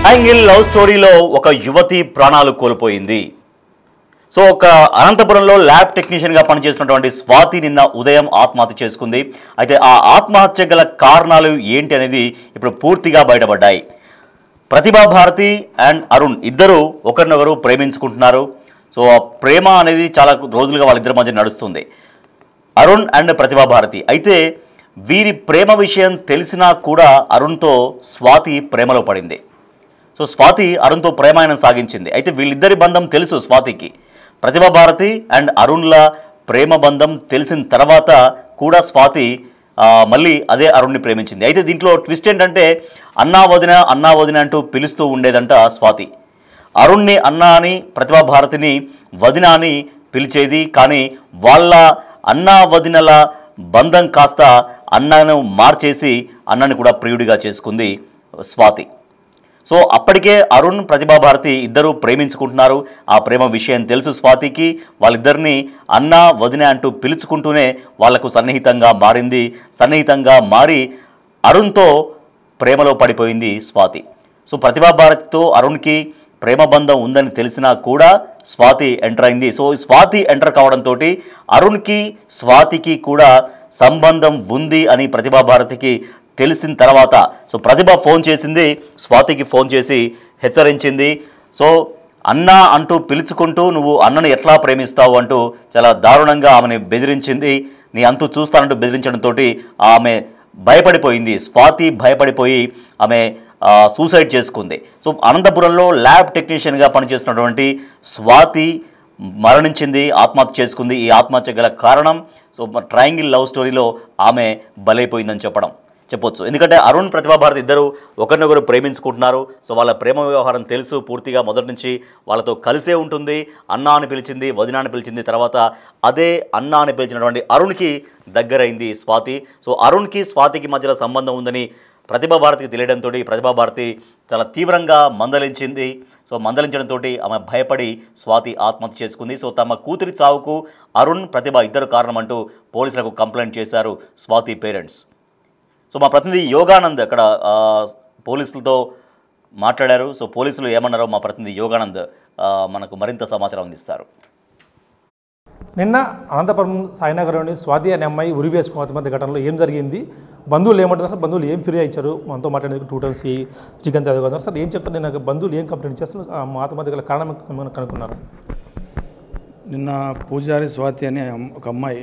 Angle love స్టోరీలో ఒక యువతి ప్రాణాలు కోల్పోయింది. సో ఒక అనంతపురంలో ల్యాబ్ టెక్నీషియన్గా పనిచేస్తున్నటువంటి స్వాతి నిన్న ఉదయం ఆత్మహత్య చేసుకుంది. అయితే ఆ ఆత్మహత్య గల కారణాలు ఏంటి అనేది ఇప్పుడు పూర్తిగా బయటపడ్డాయి. ప్రతిభా భారతి అండ్ అరుణ్ ఇద్దరు ఒకరినొకరు ప్రేమించుకుంటున్నారు. సో ఆ ప్రేమ అనేది చాలా రోజులుగా వాళ్ళిద్దరి మధ్య నడుస్తుంది, అరుణ్ అండ్ ప్రతిభా భారతి. అయితే వీరి ప్రేమ విషయం తెలిసినా కూడా అరుణ్తో స్వాతి ప్రేమలో పడింది. సో స్వాతి అరుణ్తో ప్రేమాయణం సాగించింది. అయితే వీళ్ళిద్దరి బంధం తెలుసు స్వాతికి. ప్రతిభా భారతి అండ్ అరుణ్ల ప్రేమ బంధం తెలిసిన తర్వాత కూడా స్వాతి మళ్ళీ అదే అరుణ్ని ప్రేమించింది. అయితే దీంట్లో ట్విస్ట్ ఏంటంటే అన్నా వదిన అంటూ పిలుస్తూ ఉండేదంట స్వాతి. అరుణ్ని అన్నా అని, ప్రతిభా భారతిని వదిన అని పిలిచేది. కానీ వాళ్ళ అన్నా వదినల బంధం కాస్త అన్నను మార్చేసి అన్నని కూడా ప్రియుడిగా చేసుకుంది స్వాతి. సో అప్పటికే అరుణ్, ప్రతిభా భారతి ఇద్దరు ప్రేమించుకుంటున్నారు. ఆ ప్రేమ విషయం తెలుసు స్వాతికి. వాళ్ళిద్దరిని అన్న వదిన అంటూ పిలుచుకుంటూనే వాళ్లకు సన్నిహితంగా మారింది. సన్నిహితంగా మారి అరుణ్తో ప్రేమలో పడిపోయింది స్వాతి. సో ప్రతిభా భారతితో అరుణ్కి ప్రేమ బంధం ఉందని తెలిసినా కూడా స్వాతి ఎంటర్ అయింది. సో స్వాతి ఎంటర్ కావడంతో అరుణ్కి స్వాతికి కూడా సంబంధం ఉంది అని ప్రతిభా భారతికి తెలిసిన తర్వాత సో ప్రతిభ ఫోన్ చేసింది, స్వాతికి ఫోన్ చేసి హెచ్చరించింది. సో అన్న అంటూ పిలుచుకుంటూ నువ్వు అన్నను ఎట్లా ప్రేమిస్తావు అంటూ చాలా దారుణంగా ఆమెను బెదిరించింది. నీ అంతు చూస్తానంటూ బెదిరించడంతో ఆమె భయపడిపోయింది. స్వాతి భయపడిపోయి ఆమె సూసైడ్ చేసుకుంది. సో అనంతపురంలో ల్యాబ్ టెక్నీషియన్గా పనిచేస్తున్నటువంటి స్వాతి మరణించింది, ఆత్మహత్య చేసుకుంది. ఈ ఆత్మహత్య గల కారణం సో ట్రయాంగిల్ లవ్ స్టోరీలో ఆమె బలైపోయిందని చెప్పొచ్చు. ఎందుకంటే అరుణ్, ప్రతిభా భారతి ఇద్దరు ఒకరినొకరు ప్రేమించుకుంటున్నారు. సో వాళ్ళ ప్రేమ వ్యవహారం తెలుసు పూర్తిగా. మొదటి నుంచి వాళ్ళతో కలిసే ఉంటుంది. అన్నా అని పిలిచింది, వదిన అని పిలిచింది. తర్వాత అదే అన్నా అని పిలిచినటువంటి అరుణ్కి దగ్గరైంది స్వాతి. సో అరుణ్కి స్వాతికి మధ్యలో సంబంధం ఉందని ప్రతిభా భారతికి తెలియడంతో ప్రతిభా భారతి చాలా తీవ్రంగా మందలించింది. సో మందలించడంతో ఆమె భయపడి స్వాతి ఆత్మహత్య చేసుకుంది. సో తమ కూతురి చావుకు అరుణ్, ప్రతిభ ఇద్దరు కారణమంటూ పోలీసులకు కంప్లైంట్ చేశారు స్వాతి పేరెంట్స్. సో మా ప్రతినిధి యోగానంద్ అక్కడ పోలీసులతో మాట్లాడారు. సో పోలీసులు ఏమన్నారో మా ప్రతినిధి యోగానంద్ మనకు మరింత సమాచారం అందిస్తారు. నిన్న అనంతపురం సాయినగర్లోని స్వాతి అనే అమ్మాయి ఉరి వేసుకున్న ఆత్మహత్య ఘటనలో ఏం జరిగింది, బంధువులు ఏమంటున్నారు సార్, బంధువులు ఏం ఫిర్యాదు ఇచ్చారు, మనతో మాట్లాడేందుకు 2 టైమ్స్ చికెన్ చదువుకున్నారు సార్, ఏం చెప్తారు? నిన్న బంధువులు ఏం కంప్లైంట్ చేస్తారు, ఆత్మహత్య గల కారణం కనుక్కున్నారు? నిన్న పూజారి స్వాతి అనే ఒక అమ్మాయి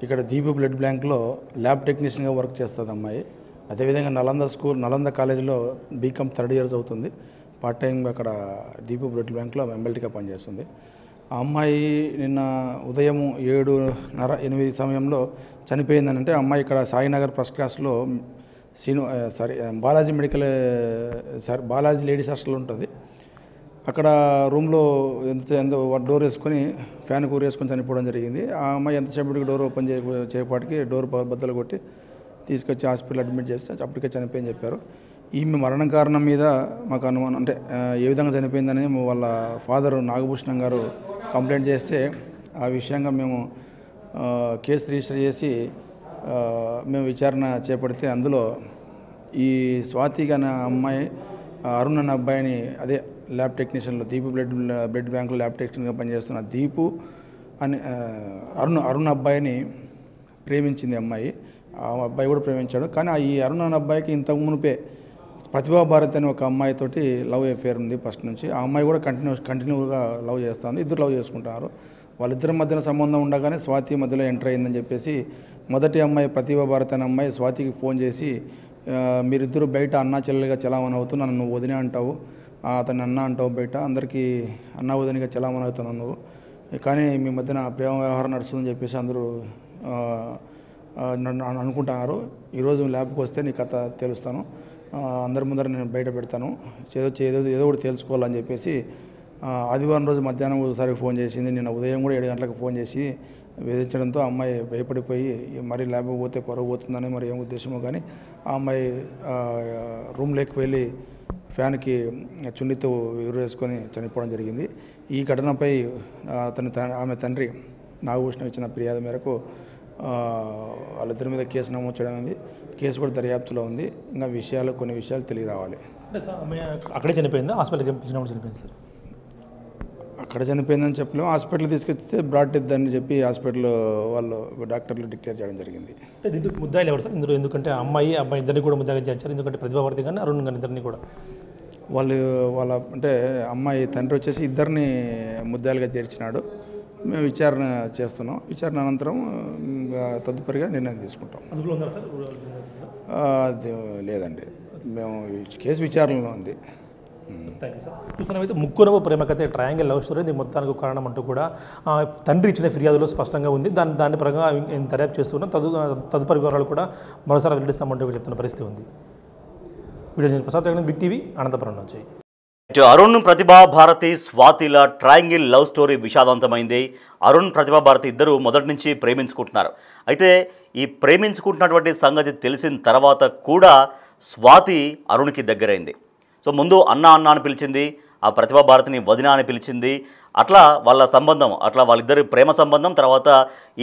ఇక్కడ దీపు బ్లడ్ బ్యాంక్లో ల్యాబ్ టెక్నీషియన్గా వర్క్ చేస్తుంది అమ్మాయి. అదేవిధంగా నలంద కాలేజీలో బీకామ్ 3rd ఇయర్ అవుతుంది. పార్ట్ టైం అక్కడ దీపు బ్లడ్ బ్యాంక్లో ఎంఎల్టీగా పనిచేస్తుంది. ఆ అమ్మాయి నిన్న ఉదయం 7:30-8 సమయంలో చనిపోయిందని. అంటే అమ్మాయి ఇక్కడ సాయినగర్ ఫస్ట్ క్లాస్లో బాలాజీ బాలాజీ లేడీస్ హాస్టల్ ఉంటుంది. అక్కడ రూమ్లో ఎంత డోర్ వేసుకొని ఫ్యాన్ కూర వేసుకొని చనిపోవడం జరిగింది. ఆ అమ్మాయి ఎంతసేపటికి డోర్ ఓపెన్ చేయపాటికి డోర్ బద్దలు కొట్టి తీసుకొచ్చి హాస్పిటల్ అడ్మిట్ చేస్తే అప్పటికే చనిపోయిందని చెప్పారు. ఈమె మరణం కారణం మీద మాకు అనుమానం, అంటే ఏ విధంగా చనిపోయిందని వాళ్ళ ఫాదరు నాగభూషణం గారు కంప్లైంట్ చేస్తే ఆ విషయంగా మేము కేసు రిజిస్టర్ చేసి మేము విచారణ చేపడితే అందులో ఈ స్వాతి అనే అమ్మాయి అరుణ్ అనే అబ్బాయిని, అదే ల్యాబ్ టెక్నీషియన్లో దీపు బ్లడ్ బ్యాంకులో ల్యాబ్ టెక్నీషియన్గా పనిచేస్తున్న దీపు అని అరుణ్ అబ్బాయిని ప్రేమించింది అమ్మాయి. ఆ అబ్బాయి కూడా ప్రేమించాడు. కానీ ఈ అరుణ్ అనే అబ్బాయికి ఇంతకు మునిపే ప్రతిభా భారతి అని ఒక అమ్మాయితోటి లవ్ అఫేర్ ఉంది ఫస్ట్ నుంచి. ఆ అమ్మాయి కూడా కంటిన్యూగా లవ్ చేస్తుంది. ఇద్దరు లవ్ చేసుకుంటున్నారు. వాళ్ళిద్దరి మధ్యన సంబంధం ఉండగానే స్వాతి మధ్యలో ఎంటర్ అయిందని చెప్పేసి మొదటి అమ్మాయి ప్రతిభా భారతి అనే అమ్మాయి స్వాతికి ఫోన్ చేసి, మీరిద్దరూ బయట అన్నా చెల్లెలుగా చలామణి అవుతున్నావు, నన్ను వదిన అంటావు, అతన్ని అన్న అంటావు, బయట అందరికీ అన్నా వదినగా చలామణి అవుతున్నావు నువ్వు, కానీ మీ మధ్యన ప్రేమ వ్యవహారం నడుస్తుందని చెప్పేసి అందరూ అనుకుంటున్నారు. ఈరోజు ల్యాబ్కి వస్తే నీ కథ తెలుస్తాను, అందరి ముందర నేను బయట పెడతాను, ఏదో ఒకటి తెలుసుకోవాలని చెప్పేసి ఆదివారం రోజు మధ్యాహ్నం ఒకసారి ఫోన్ చేసింది. నిన్న ఉదయం కూడా 7 గంటలకు ఫోన్ చేసి వేధించడంతో ఆ అమ్మాయి భయపడిపోయి మరి ల్యాబ్కి పోతే పరుగు పోతుందని మరి ఏం ఉద్దేశమో కానీ ఆ అమ్మాయి రూమ్లోకి వెళ్ళి ఫ్యాన్కి చున్నితో వేసుకొని చనిపోవడం జరిగింది. ఈ ఘటనపై ఆమె తండ్రి నాగభూషణం ఇచ్చిన ఫిర్యాదు మేరకు వాళ్ళిద్దరి మీద కేసు నమోదు చేయడం అయింది. కేసు కూడా దర్యాప్తులో ఉంది. ఇంకా కొన్ని విషయాలు తెలియ రావాలి. అక్కడే చనిపోయిందా, హాస్పిటల్కి పంపించినప్పుడు చనిపోయింది సార్? అక్కడ చనిపోయిందని చెప్పలేము. హాస్పిటల్ తీసుకొస్తే బ్రాడ్ డెత్ అని చెప్పి హాస్పిటల్ వాళ్ళు డాక్టర్లు డిక్లేర్ చేయడం జరిగింది. దీంట్లో ముద్దాయిలు ఎవరు సార్ ఇందులో? ఎందుకంటే అబ్బాయి ఇద్దరిని కూడా ముద్దాయిగా చేర్చారు. ఎందుకంటే ప్రతిభావర్తి కానీ అరుణ్ కానీ ఇద్దరిని కూడా వాళ్ళ అంటే అమ్మాయి తండ్రి వచ్చేసి ఇద్దరిని ముద్దాయిలుగా చేర్చినాడు. మేము విచారణ చేస్తున్నాం. విచారణ అనంతరం తదుపరిగా నిర్ణయం తీసుకుంటాం. అది లేదండి, మేము కేసు విచారణలో ఉంది. చూస్తున్నమైతే ముగ్గురు ప్రేమ కథ ట్రయాంగిల్ లవ్ స్టోరీ దీనికి మొత్తానికి కారణం అంటూ కూడా తండ్రి ఇచ్చిన ఫిర్యాదులో స్పష్టంగా ఉంది. దాని పరంగా దర్యాప్తు చేస్తున్నాం. తదుపరి వివరాలు కూడా మరోసారి వెల్లడిస్తామంటూ చెప్తున్న పరిస్థితి ఉంది. Video Prasad Big TV Anantapur నుంచి. అరుణ్ ప్రతిభా భారతి స్వాతిల ట్రయాంగిల్ లవ్ స్టోరీ విషాదవంతమైంది. అరుణ్ ప్రతిభా భారతి ఇద్దరు మొదటి నుంచి ప్రేమించుకుంటున్నారు. అయితే ఈ ప్రేమించుకుంటున్నటువంటి సంగతి తెలిసిన తర్వాత కూడా స్వాతి అరుణ్కి దగ్గరైంది. సో ముందు అన్న అని పిలిచింది, ఆ ప్రతిభా భారతిని వదిన అని పిలిచింది. అట్లా వాళ్ళ సంబంధం, అట్లా వాళ్ళిద్దరి ప్రేమ సంబంధం. తర్వాత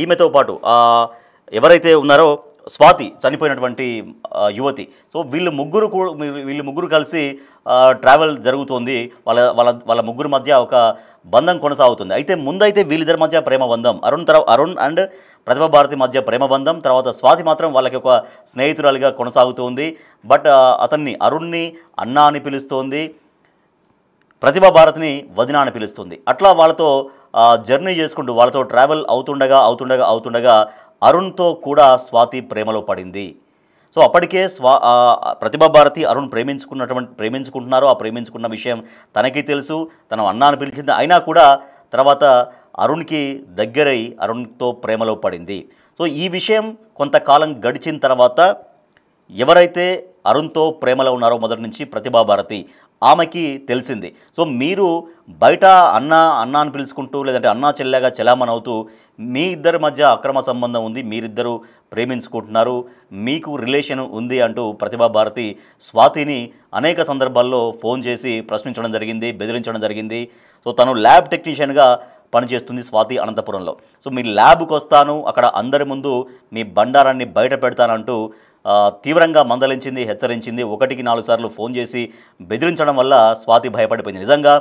ఈమెతో పాటు ఎవరైతే ఉన్నారో స్వాతి చనిపోయినటువంటి యువతి, సో వీళ్ళు ముగ్గురు కలిసి ట్రావెల్ జరుగుతోంది. వాళ్ళ ముగ్గురు మధ్య ఒక బంధం కొనసాగుతుంది. అయితే ముందైతే వీళ్ళిద్దరి మధ్య ప్రేమ బంధం, అరుణ్ అండ్ ప్రతిభా భారతి మధ్య ప్రేమ బంధం. తర్వాత స్వాతి మాత్రం వాళ్ళకి ఒక స్నేహితురాలిగా కొనసాగుతోంది. బట్ అరుణ్ని అన్న అని పిలుస్తోంది, ప్రతిభా భారతిని వదిన అని పిలుస్తుంది. అట్లా వాళ్ళతో జర్నీ చేసుకుంటూ వాళ్ళతో ట్రావెల్ అవుతుండగా అరుణ్తో కూడా స్వాతి ప్రేమలో పడింది. సో అప్పటికే ప్రతిభా భారతి అరుణ్ ప్రేమించుకుంటున్నారు. ఆ ప్రేమించుకున్న విషయం తనకి తెలుసు, తన అన్న అని పిలిచింది. అయినా కూడా తర్వాత అరుణ్కి దగ్గరై అరుణ్తో ప్రేమలో పడింది. సో ఈ విషయం కొంతకాలం గడిచిన తర్వాత ఎవరైతే అరుణ్తో ప్రేమలో ఉన్నారో మొదటి నుంచి ప్రతిభా భారతి, ఆమెకి తెలిసింది. సో మీరు బయట అన్న అని పిలుచుకుంటూ లేదంటే అన్నా చెల్లెగా చెలామణి అవుతూ మీ ఇద్దరి మధ్య అక్రమ సంబంధం ఉంది, మీరిద్దరూ ప్రేమించుకుంటున్నారు, మీకు రిలేషన్ ఉంది అంటూ ప్రతిభా భారతి స్వాతిని అనేక సందర్భాల్లో ఫోన్ చేసి ప్రశ్నించడం జరిగింది, బెదిరించడం జరిగింది. సో తను ల్యాబ్ టెక్నీషియన్గా పనిచేస్తుంది స్వాతి అనంతపురంలో. సో మీ ల్యాబ్కి వస్తాను, అక్కడ అందరి ముందు మీ బండారాన్ని బయట పెడతానంటూ తీవ్రంగా మందలించింది, హెచ్చరించింది. 1కి 4 సార్లు ఫోన్ చేసి బెదిరించడం వల్ల స్వాతి భయపడిపోయింది. నిజంగా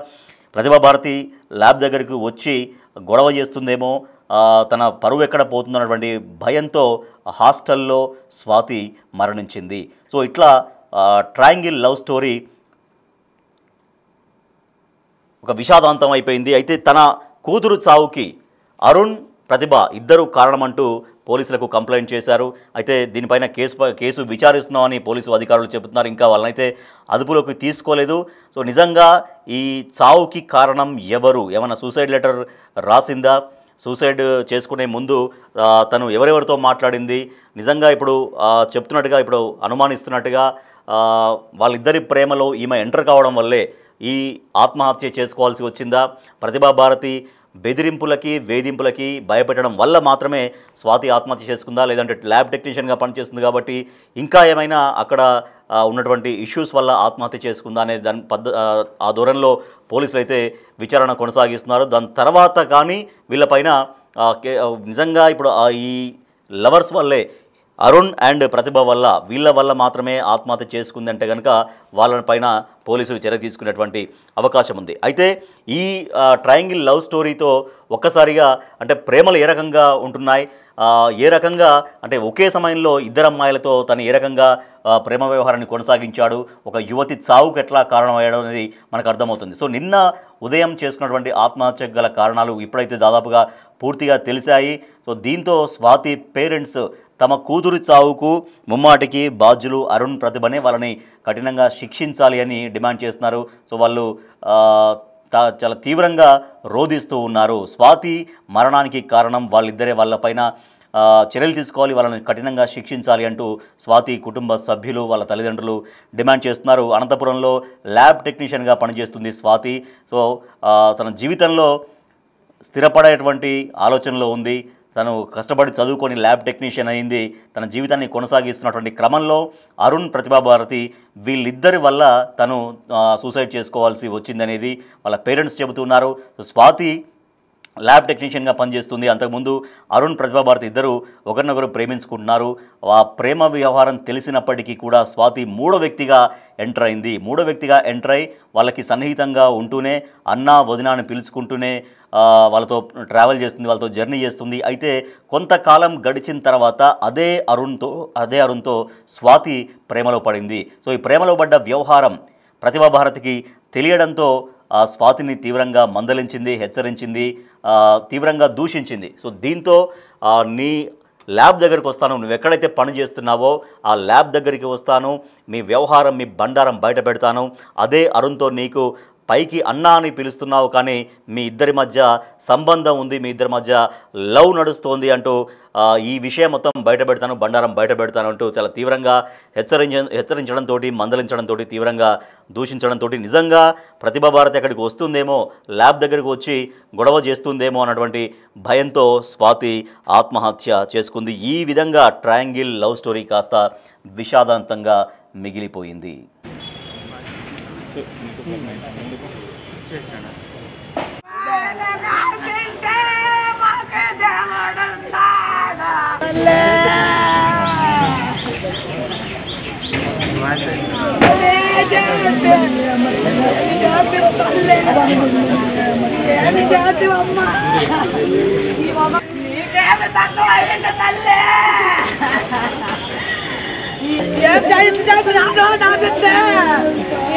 ప్రతిభా భారతి ల్యాబ్ దగ్గరికి వచ్చి గొడవ చేస్తుందేమో, తన పరువు ఎక్కడ పోతుందన్నటువంటి భయంతో హాస్టల్లో స్వాతి మరణించింది. సో ఇట్లా ట్రయాంగిల్ లవ్ స్టోరీ ఒక విషాదాంతం అయిపోయింది. అయితే తన కూతురు చావుకి అరుణ్ ప్రతిభ ఇద్దరు కారణమంటూ పోలీసులకు కంప్లైంట్ చేశారు. అయితే దీనిపైన కేసు విచారిస్తున్నామని పోలీసు అధికారులు చెబుతున్నారు. ఇంకా వాళ్ళనైతే అదుపులోకి తీసుకోలేదు. సో నిజంగా ఈ చావుకి కారణం ఎవరు? ఏమైనా సూసైడ్ లెటర్ రాసిందా? సూసైడ్ చేసుకునే ముందు తను ఎవరెవరితో మాట్లాడింది? నిజంగా ఇప్పుడు చెప్తున్నట్టుగా, ఇప్పుడు అనుమానిస్తున్నట్టుగా వాళ్ళిద్దరి ప్రేమలో ఈమె ఎంటర్ కావడం వల్లే ఈ ఆత్మహత్య చేసుకోవాల్సి వచ్చిందా? ప్రతిభా భారతి బెదిరింపులకి వేధింపులకి భయపెట్టడం వల్ల మాత్రమే స్వాతి ఆత్మహత్య చేసుకుందా, లేదంటే ల్యాబ్ టెక్నీషియన్గా పనిచేస్తుంది కాబట్టి ఇంకా ఏమైనా అక్కడ ఉన్నటువంటి ఇష్యూస్ వల్ల ఆత్మహత్య చేసుకుందా అనే ఆ ధోరణిలో పోలీసులు అయితే విచారణ కొనసాగిస్తున్నారు. దాని తర్వాత కానీ వీళ్ళపైన నిజంగా ఇప్పుడు ఈ లవర్స్ వల్లే అరుణ్ అండ్ ప్రతిభ వల్ల వీళ్ళ వల్ల మాత్రమే ఆత్మహత్య చేసుకుందంటే కనుక వాళ్ళపైన పోలీసులు చర్య తీసుకునేటువంటి అవకాశం ఉంది. అయితే ఈ ట్రయాంగిల్ లవ్ స్టోరీతో ఒక్కసారిగా అంటే ప్రేమలు ఏ రకంగా ఉంటున్నాయి, ఏ రకంగా అంటే ఒకే సమయంలో ఇద్దరు అమ్మాయిలతో తను ఏ రకంగా ప్రేమ వ్యవహారాన్ని కొనసాగించాడు, ఒక యువతి చావుకు ఎట్లా కారణమయ్యాడు అనేది మనకు అర్థమవుతుంది. సో నిన్న ఉదయం చేసుకున్నటువంటి ఆత్మహత్యకు గల కారణాలు ఇప్పుడైతే దాదాపుగా పూర్తిగా తెలిసాయి. సో దీంతో స్వాతి పేరెంట్స్ తమ కూతురు చావుకు ముమ్మాటికి బాధ్యులు అరుణ్ ప్రతిభనే, వాళ్ళని కఠినంగా శిక్షించాలి అని డిమాండ్ చేస్తున్నారు. సో వాళ్ళు చాలా తీవ్రంగా రోధిస్తూ ఉన్నారు. స్వాతి మరణానికి కారణం వాళ్ళిద్దరే, వాళ్ళపైన చర్యలు తీసుకోవాలి, వాళ్ళని కఠినంగా శిక్షించాలి అంటూ స్వాతి కుటుంబ సభ్యులు వాళ్ళ తల్లిదండ్రులు డిమాండ్ చేస్తున్నారు. అనంతపురంలో ల్యాబ్ టెక్నీషియన్గా పనిచేస్తుంది స్వాతి. సో తన జీవితంలో స్థిరపడేటువంటి ఆలోచనలో ఉంది. తను కష్టపడి చదువుకొని ల్యాబ్ టెక్నీషియన్ అయింది. తన జీవితాన్ని కొనసాగిస్తున్నటువంటి క్రమంలో అరుణ్ ప్రతిభా భారతి వీళ్ళిద్దరి వల్ల తను సూసైడ్ చేసుకోవాల్సి వచ్చిందనేది వాళ్ళ పేరెంట్స్ చెబుతున్నారు. స్వాతి ల్యాబ్ టెక్నీషియన్గా పనిచేస్తుంది. అంతకుముందు అరుణ్, ప్రతిభా భారతి ఇద్దరు ఒకరినొకరు ప్రేమించుకుంటున్నారు. ఆ ప్రేమ వ్యవహారం తెలిసినప్పటికీ కూడా స్వాతి మూడో వ్యక్తిగా ఎంటర్ అయింది. మూడో వ్యక్తిగా ఎంటర్ అయి వాళ్ళకి సన్నిహితంగా ఉంటూనే అన్న వదిన అని పిలుచుకుంటూనే వాళ్ళతో ట్రావెల్ చేస్తుంది, వాళ్ళతో జర్నీ చేస్తుంది. అయితే కొంతకాలం గడిచిన తర్వాత అదే అరుణ్తో స్వాతి ప్రేమలో పడింది. సో ఈ ప్రేమలో పడ్డ వ్యవహారం ప్రతిభా భారతికి తెలియడంతో స్వాతిని తీవ్రంగా మందలించింది, హెచ్చరించింది, తీవ్రంగా దూషించింది. సో దీంతో నీ ల్యాబ్ దగ్గరికి వస్తాను, నువ్వు ఎక్కడైతే పని చేస్తున్నావో ఆ ల్యాబ్ దగ్గరికి వస్తాను, మీ వ్యవహారం, మీ బండారం బయట పెడతాను, అదే అరుణ్తో నీకు పైకి అన్న అని పిలుస్తున్నావు కానీ మీ ఇద్దరి మధ్య సంబంధం ఉంది, మీ ఇద్దరి మధ్య లవ్ నడుస్తోంది అంటూ ఈ విషయం మొత్తం బయట పెడతాను, బండారం బయట పెడతాను అంటూ చాలా తీవ్రంగా హెచ్చరించడంతో, మందలించడంతో, తీవ్రంగా దూషించడంతో నిజంగా ప్రతిభా భారతి అక్కడికి వస్తుందేమో, ల్యాబ్ దగ్గరికి వచ్చి గొడవ చేస్తుందేమో అన్నటువంటి భయంతో స్వాతి ఆత్మహత్య చేసుకుంది. ఈ విధంగా ట్రయాంగిల్ లవ్ స్టోరీ కాస్త విషాదాంతంగా మిగిలిపోయింది.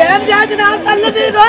ఏం చేసిన తల్లి మీరు